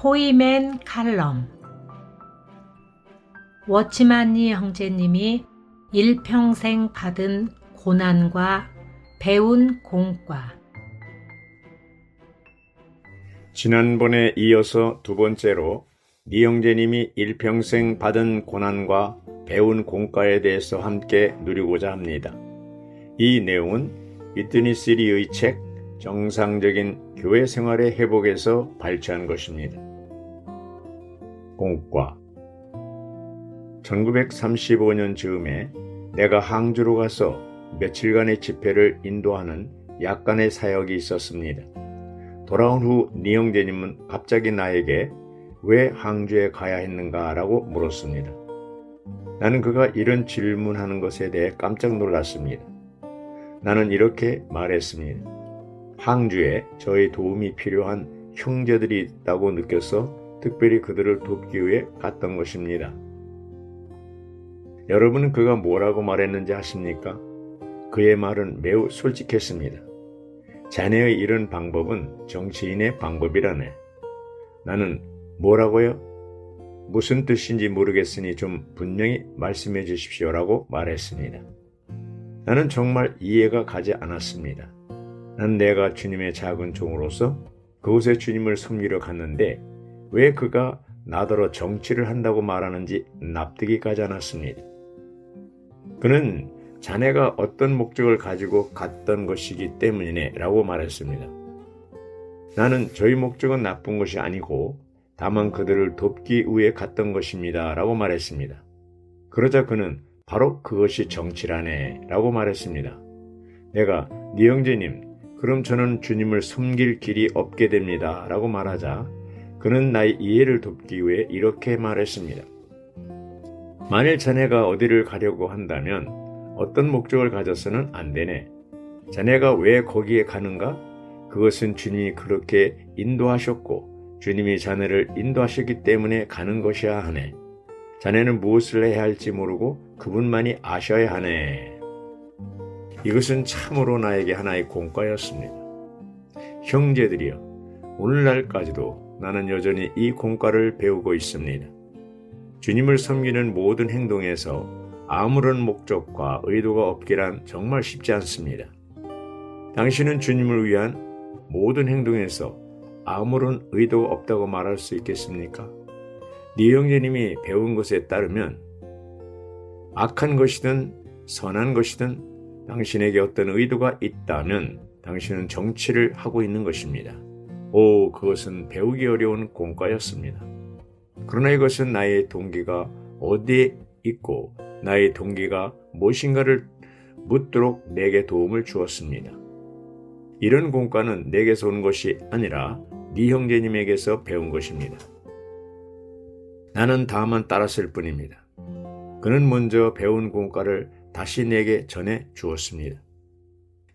토이맨 칼럼. 워치만니 형제님이 일평생 받은 고난과 배운 공과. 지난번에 이어서 두 번째로 니 형제님이 일평생 받은 고난과 배운 공과에 대해서 함께 누리고자 합니다. 이 내용은 위트니 시리의 책 정상적인 교회 생활의 회복에서 발췌한 것입니다. 공과. 1935년 즈음에 내가 항주로 가서 며칠간의 집회를 인도하는 약간의 사역이 있었습니다. 돌아온 후 니 형제님은 갑자기 나에게 왜 항주에 가야 했는가라고 물었습니다. 나는 그가 이런 질문하는 것에 대해 깜짝 놀랐습니다. 나는 이렇게 말했습니다. 항주에 저의 도움이 필요한 형제들이 있다고 느껴서 특별히 그들을 돕기 위해 갔던 것입니다. 여러분은 그가 뭐라고 말했는지 아십니까? 그의 말은 매우 솔직했습니다. 자네의 이런 방법은 정치인의 방법이라네. 나는 뭐라고요? 무슨 뜻인지 모르겠으니 좀 분명히 말씀해 주십시오라고 말했습니다. 나는 정말 이해가 가지 않았습니다. 난 내가 주님의 작은 종으로서 그곳에 주님을 섬기러 갔는데 왜 그가 나더러 정치를 한다고 말하는지 납득이 가지 않았습니다. 그는 자네가 어떤 목적을 가지고 갔던 것이기 때문이네 라고 말했습니다. 나는 저희 목적은 나쁜 것이 아니고 다만 그들을 돕기 위해 갔던 것입니다 라고 말했습니다. 그러자 그는 바로 그것이 정치라네 라고 말했습니다. 내가 니 형제님 그럼 저는 주님을 섬길 길이 없게 됩니다 라고 말하자 그는 나의 이해를 돕기 위해 이렇게 말했습니다. 만일 자네가 어디를 가려고 한다면 어떤 목적을 가져서는 안 되네. 자네가 왜 거기에 가는가? 그것은 주님이 그렇게 인도하셨고 주님이 자네를 인도하셨기 때문에 가는 것이야 하네. 자네는 무엇을 해야 할지 모르고 그분만이 아셔야 하네. 이것은 참으로 나에게 하나의 공과였습니다. 형제들이여, 오늘날까지도 나는 여전히 이 공과를 배우고 있습니다. 주님을 섬기는 모든 행동에서 아무런 목적과 의도가 없기란 정말 쉽지 않습니다. 당신은 주님을 위한 모든 행동에서 아무런 의도가 없다고 말할 수 있겠습니까? 네 형제님이 배운 것에 따르면 악한 것이든 선한 것이든 당신에게 어떤 의도가 있다면 당신은 정치를 하고 있는 것입니다. 그것은 배우기 어려운 공과였습니다. 그러나 이것은 나의 동기가 어디에 있고 나의 동기가 무엇인가를 묻도록 내게 도움을 주었습니다. 이런 공과는 내게서 온 것이 아니라 네 형제님에게서 배운 것입니다. 나는 다만 따랐을 뿐입니다. 그는 먼저 배운 공과를 다시 내게 전해 주었습니다.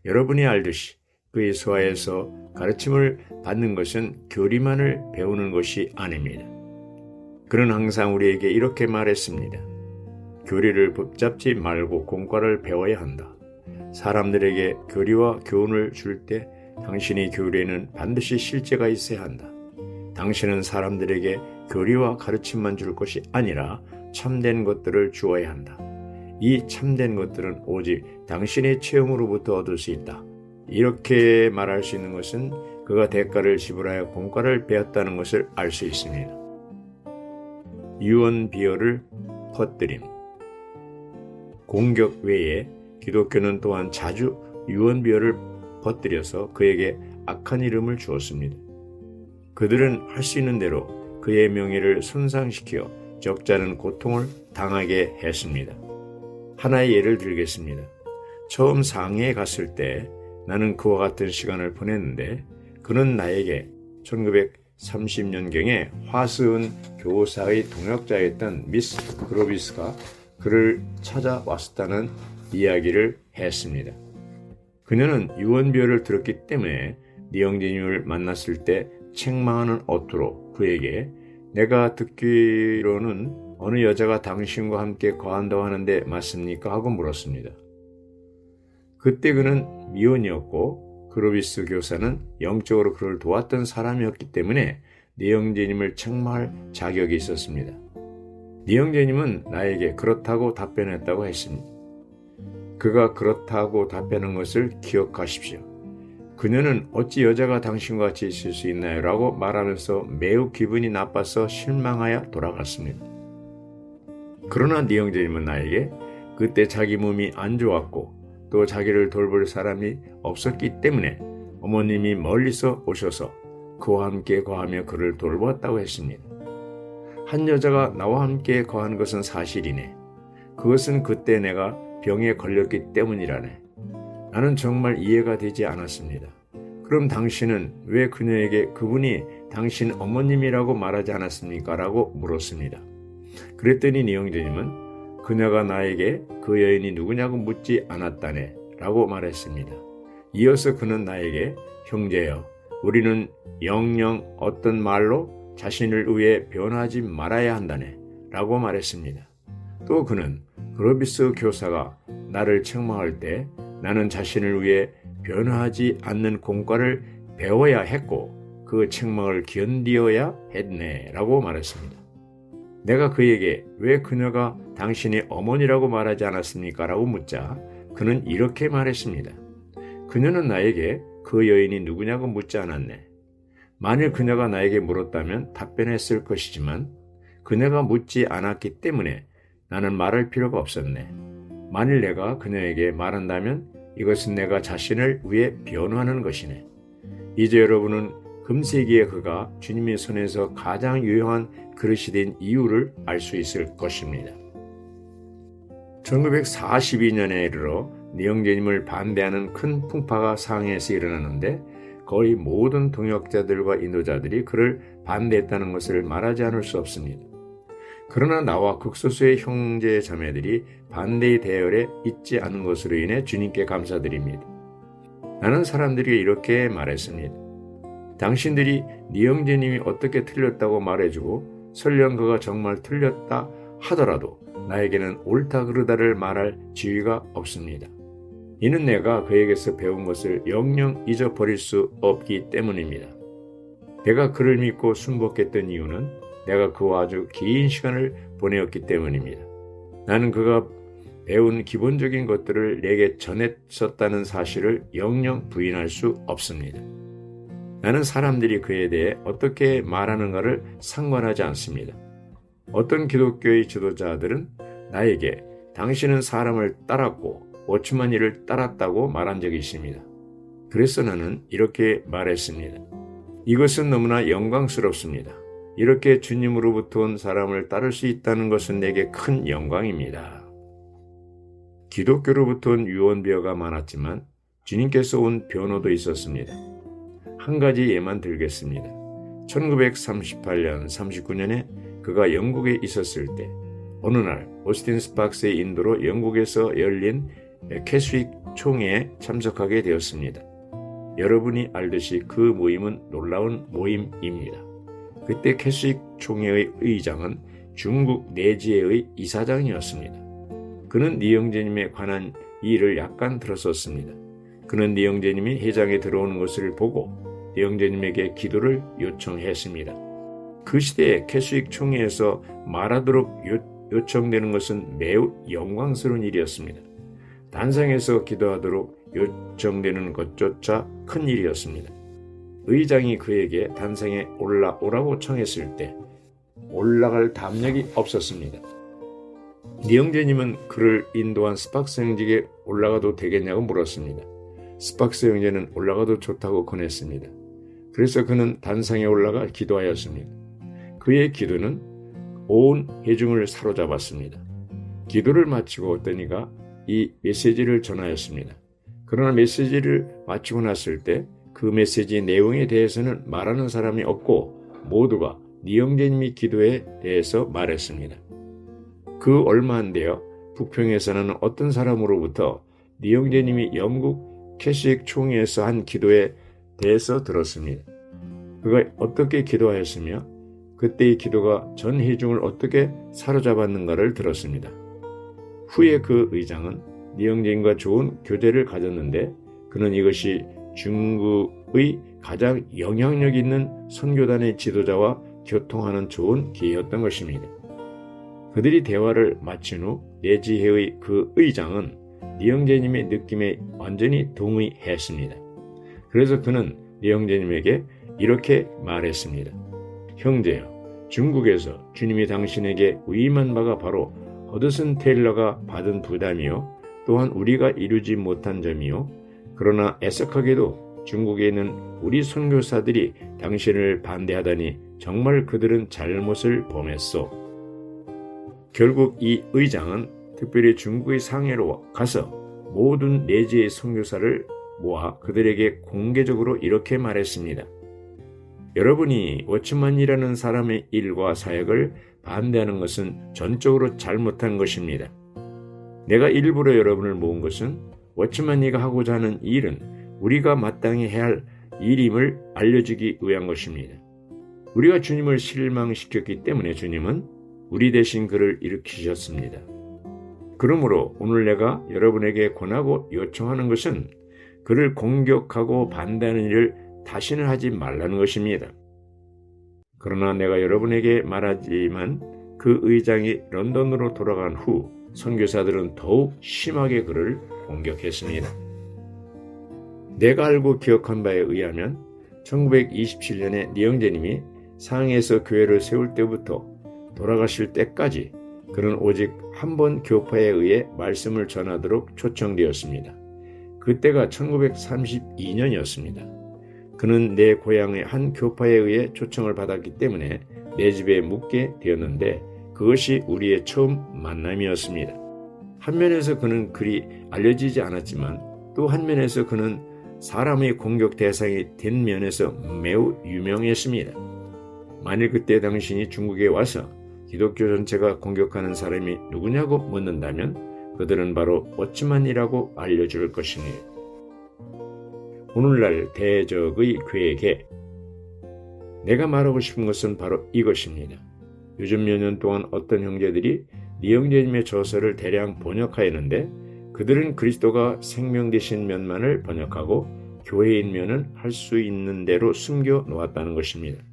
여러분이 알듯이 그의 수하에서 가르침을 받는 것은 교리만을 배우는 것이 아닙니다. 그는 항상 우리에게 이렇게 말했습니다. 교리를 붙잡지 말고 공과를 배워야 한다. 사람들에게 교리와 교훈을 줄 때 당신의 교리에는 반드시 실제가 있어야 한다. 당신은 사람들에게 교리와 가르침만 줄 것이 아니라 참된 것들을 주어야 한다. 이 참된 것들은 오직 당신의 체험으로부터 얻을 수 있다. 이렇게 말할 수 있는 것은 그가 대가를 지불하여 공과를 배웠다는 것을 알 수 있습니다. 유언비어를 퍼뜨림. 공격 외에 기독교는 또한 자주 유언비어를 퍼뜨려서 그에게 악한 이름을 주었습니다. 그들은 할 수 있는 대로 그의 명예를 손상시켜 적잖은 고통을 당하게 했습니다. 하나의 예를 들겠습니다. 처음 상해에 갔을 때 나는 그와 같은 시간을 보냈는데 그는 나에게 1930년경에 화스은 교사의 동역자였던 미스 그로비스가 그를 찾아왔다는 이야기를 했습니다. 그녀는 유언비어를 들었기 때문에 네 형제님을 만났을 때 책망하는 어투로 그에게 내가 듣기로는 어느 여자가 당신과 함께 거한다고 하는데 맞습니까? 하고 물었습니다. 그때 그는 미혼이었고 그로비스 교사는 영적으로 그를 도왔던 사람이었기 때문에 네 형제님을 책망할 자격이 있었습니다. 네 형제님은 나에게 그렇다고 답변했다고 했습니다. 그가 그렇다고 답변한 것을 기억하십시오. 그녀는 어찌 여자가 당신과 같이 있을 수 있나요? 라고 말하면서 매우 기분이 나빠서 실망하여 돌아갔습니다. 그러나 네 형제님은 나에게 그때 자기 몸이 안 좋았고 또 자기를 돌볼 사람이 없었기 때문에 어머님이 멀리서 오셔서 그와 함께 거하며 그를 돌보았다고 했습니다. 한 여자가 나와 함께 거한 것은 사실이네. 그것은 그때 내가 병에 걸렸기 때문이라네. 나는 정말 이해가 되지 않았습니다. 그럼 당신은 왜 그녀에게 그분이 당신 어머님이라고 말하지 않았습니까? 라고 물었습니다. 그랬더니 네 형제님은 그녀가 나에게 그 여인이 누구냐고 묻지 않았다네 라고 말했습니다. 이어서 그는 나에게 형제여, 우리는 영영 어떤 말로 자신을 위해 변하지 말아야 한다네 라고 말했습니다. 또 그는 그로비스 교사가 나를 책망할 때 나는 자신을 위해 변화하지 않는 공과를 배워야 했고 그 책망을 견디어야 했네 라고 말했습니다. 내가 그에게 왜 그녀가 당신이 어머니라고 말하지 않았습니까? 라고 묻자 그는 이렇게 말했습니다. 그녀는 나에게 그 여인이 누구냐고 묻지 않았네. 만일 그녀가 나에게 물었다면 답변했을 것이지만 그녀가 묻지 않았기 때문에 나는 말할 필요가 없었네. 만일 내가 그녀에게 말한다면 이것은 내가 자신을 위해 변호하는 것이네. 이제 여러분은 금세기에 그가 주님의 손에서 가장 유용한 그릇이 된 이유를 알 수 있을 것입니다. 1942년에 이르러 네 형제님을 반대하는 큰 풍파가 상해에서 일어났는데 거의 모든 동역자들과 인도자들이 그를 반대했다는 것을 말하지 않을 수 없습니다. 그러나 나와 극소수의 형제 자매들이 반대의 대열에 있지 않은 것으로 인해 주님께 감사드립니다. 나는 사람들에게 이렇게 말했습니다. 당신들이 네 형제님이 어떻게 틀렸다고 말해주고 설령 그가 정말 틀렸다 하더라도 나에게는 옳다 그르다를 말할 지위가 없습니다. 이는 내가 그에게서 배운 것을 영영 잊어버릴 수 없기 때문입니다. 내가 그를 믿고 순복했던 이유는 내가 그와 아주 긴 시간을 보내었기 때문입니다. 나는 그가 배운 기본적인 것들을 내게 전했었다는 사실을 영영 부인할 수 없습니다. 나는 사람들이 그에 대해 어떻게 말하는가를 상관하지 않습니다. 어떤 기독교의 지도자들은 나에게 당신은 사람을 따랐고 오츠만 이를 따랐다고 말한 적이 있습니다. 그래서 나는 이렇게 말했습니다. 이것은 너무나 영광스럽습니다. 이렇게 주님으로부터 온 사람을 따를 수 있다는 것은 내게 큰 영광입니다. 기독교로부터 온 유언비어가 많았지만 주님께서 온 변호도 있었습니다. 한 가지 예만 들겠습니다. 1938년, 39년에 그가 영국에 있었을 때 어느 날 오스틴 스팍스의 인도로 영국에서 열린 캐스윅 총회에 참석하게 되었습니다. 여러분이 알듯이 그 모임은 놀라운 모임입니다. 그때 캐스윅 총회의 의장은 중국 내지회의 이사장이었습니다. 그는 네 형제님에 관한 일을 약간 들었었습니다. 그는 네 형제님이 회장에 들어오는 것을 보고 네 형제님에게 기도를 요청했습니다. 그 시대에 캐스윅 총회에서 말하도록 요청되는 것은 매우 영광스러운 일이었습니다. 단상에서 기도하도록 요청되는 것조차 큰 일이었습니다. 의장이 그에게 단상에 올라오라고 청했을 때 올라갈 담력이 없었습니다. 네 형제님은 그를 인도한 스팍스 형제에게 올라가도 되겠냐고 물었습니다. 스팍스 형제는 올라가도 좋다고 권했습니다. 그래서 그는 단상에 올라가 기도하였습니다. 그의 기도는 온 회중을 사로잡았습니다. 기도를 마치고 어떤 이가 이 메시지를 전하였습니다. 그러나 메시지를 마치고 났을 때 그 메시지의 내용에 대해서는 말하는 사람이 없고 모두가 네 형제님이 기도에 대해서 말했습니다. 그 얼마 안 되어 북평에서는 어떤 사람으로부터 네 형제님이 영국 캐스윅 총회에서 한 기도에 대해서 들었습니다. 그가 어떻게 기도하였으며 그때의 기도가 전 회중을 어떻게 사로잡았는가를 들었습니다. 후에 그 의장은 네 형제님과 좋은 교제를 가졌는데 그는 이것이 중국의 가장 영향력 있는 선교단의 지도자와 교통하는 좋은 기회였던 것입니다. 그들이 대화를 마친 후 내지회의 그 의장은 니영재님의 느낌에 완전히 동의했습니다. 그래서 그는 니영재님에게 이렇게 말했습니다. 형제여, 중국에서 주님이 당신에게 위임한 바가 바로 허드슨 테일러가 받은 부담이요, 또한 우리가 이루지 못한 점이요, 그러나 애석하게도 중국에 있는 우리 선교사들이 당신을 반대하다니 정말 그들은 잘못을 범했소. 결국 이 의장은 특별히 중국의 상해로 가서 모든 내지의 선교사를 모아 그들에게 공개적으로 이렇게 말했습니다. 여러분이 워치만이라는 사람의 일과 사역을 반대하는 것은 전적으로 잘못한 것입니다. 내가 일부러 여러분을 모은 것은 워치만이가 하고자 하는 일은 우리가 마땅히 해야 할 일임을 알려주기 위한 것입니다. 우리가 주님을 실망시켰기 때문에 주님은 우리 대신 그를 일으키셨습니다. 그러므로 오늘 내가 여러분에게 권하고 요청하는 것은 그를 공격하고 반대하는 일을 다시는 하지 말라는 것입니다. 그러나 내가 여러분에게 말하지만 그 의장이 런던으로 돌아간 후 선교사들은 더욱 심하게 그를 공격했습니다. 내가 알고 기억한 바에 의하면 1927년에 니영재님이 상해에서 교회를 세울 때부터 돌아가실 때까지 그는 오직 한 번 교파에 의해 말씀을 전하도록 초청되었습니다. 그때가 1932년이었습니다. 그는 내 고향의 한 교파에 의해 초청을 받았기 때문에 내 집에 묵게 되었는데 그것이 우리의 처음 만남이었습니다. 한 면에서 그는 그리 알려지지 않았지만 또 한 면에서 그는 사람의 공격 대상이 된 면에서 매우 유명했습니다. 만일 그때 당신이 중국에 와서 기독교 전체가 공격하는 사람이 누구냐고 묻는다면 그들은 바로 워치만이라고 알려줄 것입니다. 오늘날 대적의 괴계, 내가 말하고 싶은 것은 바로 이것입니다. 요즘 몇 년 동안 어떤 형제들이 니영재님의 저서를 대량 번역하였는데 그들은 그리스도가 생명 되신 면만을 번역하고 교회인 면은 할 수 있는 대로 숨겨 놓았다는 것입니다.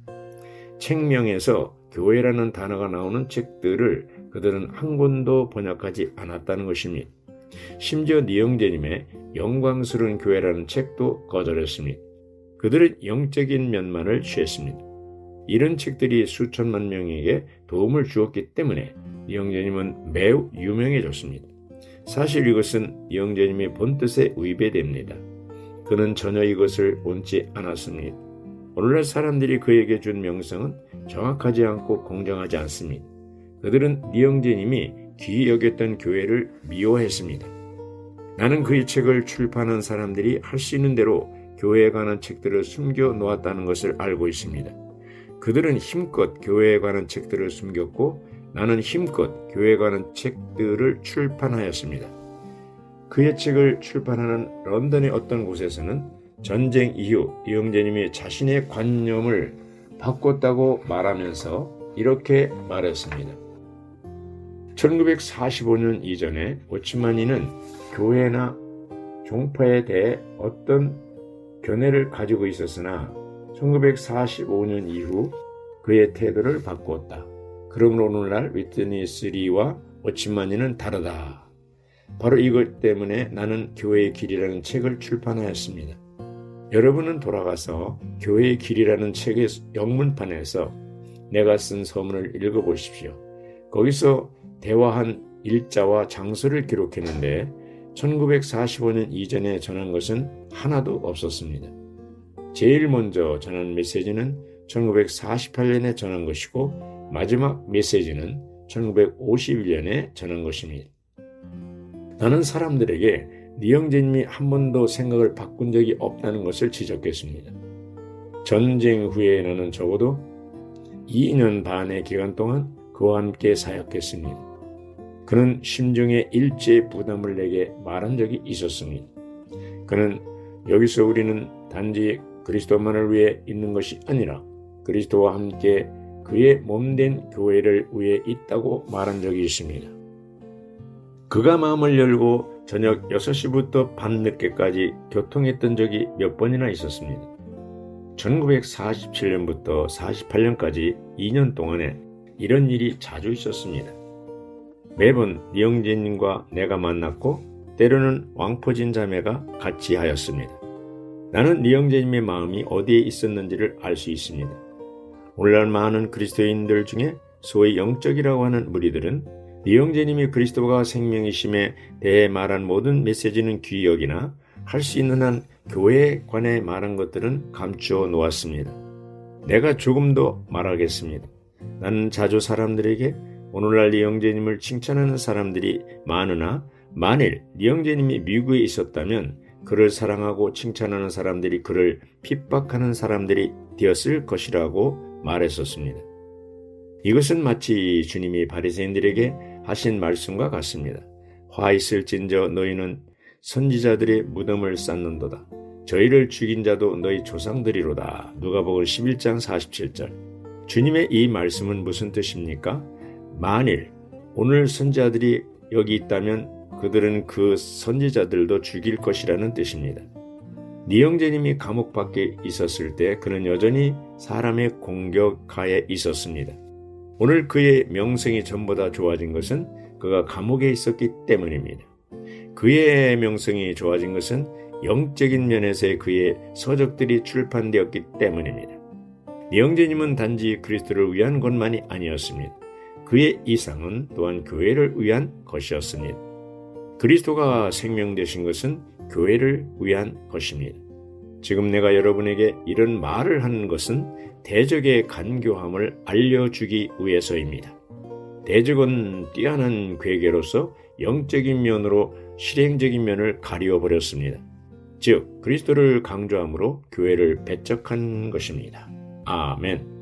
책명에서 교회라는 단어가 나오는 책들을 그들은 한 권도 번역하지 않았다는 것입니다. 심지어 니영재님의 영광스러운 교회라는 책도 거절했습니다. 그들은 영적인 면만을 취했습니다. 이런 책들이 수천만 명에게 도움을 주었기 때문에 니영재님은 매우 유명해졌습니다. 사실 이것은 니영재님의 본뜻에 위배됩니다. 그는 전혀 이것을 원치 않았습니다. 오늘날 사람들이 그에게 준 명성은 정확하지 않고 공정하지 않습니다. 그들은 니영재님이 귀히 여겼던 교회를 미워했습니다. 나는 그의 책을 출판한 사람들이 할 수 있는 대로 교회에 관한 책들을 숨겨 놓았다는 것을 알고 있습니다. 그들은 힘껏 교회에 관한 책들을 숨겼고 나는 힘껏 교회에 관한 책들을 출판하였습니다. 그의 책을 출판하는 런던의 어떤 곳에서는 전쟁 이후 니영재님이 자신의 관념을 바꿨다고 말하면서 이렇게 말했습니다. 1945년 이전에 워치만이는 교회나 종파에 대해 어떤 견해를 가지고 있었으나 1945년 이후 그의 태도를 바꾸었다. 그러므로 오늘날 위트니스 리와 워치만이는 다르다. 바로 이것 때문에 나는 교회의 길이라는 책을 출판하였습니다. 여러분은 돌아가서 교회의 길이라는 책의 영문판에서 내가 쓴 서문을 읽어보십시오. 거기서 대화한 일자와 장소를 기록했는데 1945년 이전에 전한 것은 하나도 없었습니다. 제일 먼저 전한 메시지는 1948년에 전한 것이고 마지막 메시지는 1951년에 전한 것입니다. 나는 사람들에게 니영재님이 한 번도 생각을 바꾼 적이 없다는 것을 지적했습니다. 전쟁 후에 나는 적어도 2년 반의 기간 동안 그와 함께 사역했습니다. 그는 심중에 일제의 부담을 내게 말한 적이 있었습니다. 그는 여기서 우리는 단지 그리스도만을 위해 있는 것이 아니라 그리스도와 함께 그의 몸된 교회를 위해 있다고 말한 적이 있습니다. 그가 마음을 열고 저녁 6시부터 밤늦게까지 교통했던 적이 몇 번이나 있었습니다. 1947년부터 48년까지 2년 동안에 이런 일이 자주 있었습니다. 매번 니영재님과 내가 만났고 때로는 왕포진 자매가 같이 하였습니다. 나는 니영재님의 마음이 어디에 있었는지를 알 수 있습니다. 오늘날 많은 그리스도인들 중에 소위 영적이라고 하는 무리들은 니영재님이 그리스도가 생명이심에 대해 말한 모든 메시지는 귀히 여기나 할 수 있는 한 교회에 관해 말한 것들은 감추어 놓았습니다. 내가 조금 더 말하겠습니다. 나는 자주 사람들에게 오늘날 니영재님을 칭찬하는 사람들이 많으나 만일 니영재님이 미국에 있었다면 그를 사랑하고 칭찬하는 사람들이 그를 핍박하는 사람들이 되었을 것이라고 말했었습니다. 이것은 마치 주님이 바리새인들에게 하신 말씀과 같습니다. 화 있을진저 너희는 선지자들의 무덤을 쌓는도다. 저희를 죽인 자도 너희 조상들이로다. 누가복음 11장 47절. 주님의 이 말씀은 무슨 뜻입니까? 만일 오늘 선지자들이 여기 있다면 그들은 그 선지자들도 죽일 것이라는 뜻입니다. 니영재님이 감옥 밖에 있었을 때 그는 여전히 사람의 공격하에 있었습니다. 오늘 그의 명성이 전보다 좋아진 것은 그가 감옥에 있었기 때문입니다. 그의 명성이 좋아진 것은 영적인 면에서의 그의 서적들이 출판되었기 때문입니다. 니영재님은 단지 그리스도를 위한 것만이 아니었습니다. 그의 이상은 또한 교회를 위한 것이었습니다. 그리스도가 생명 되신 것은 교회를 위한 것입니다. 지금 내가 여러분에게 이런 말을 하는 것은 대적의 간교함을 알려주기 위해서입니다. 대적은 뛰어난 괴계로서 영적인 면으로 실행적인 면을 가리워버렸습니다. 즉 그리스도를 강조함으로 교회를 배척한 것입니다. 아멘.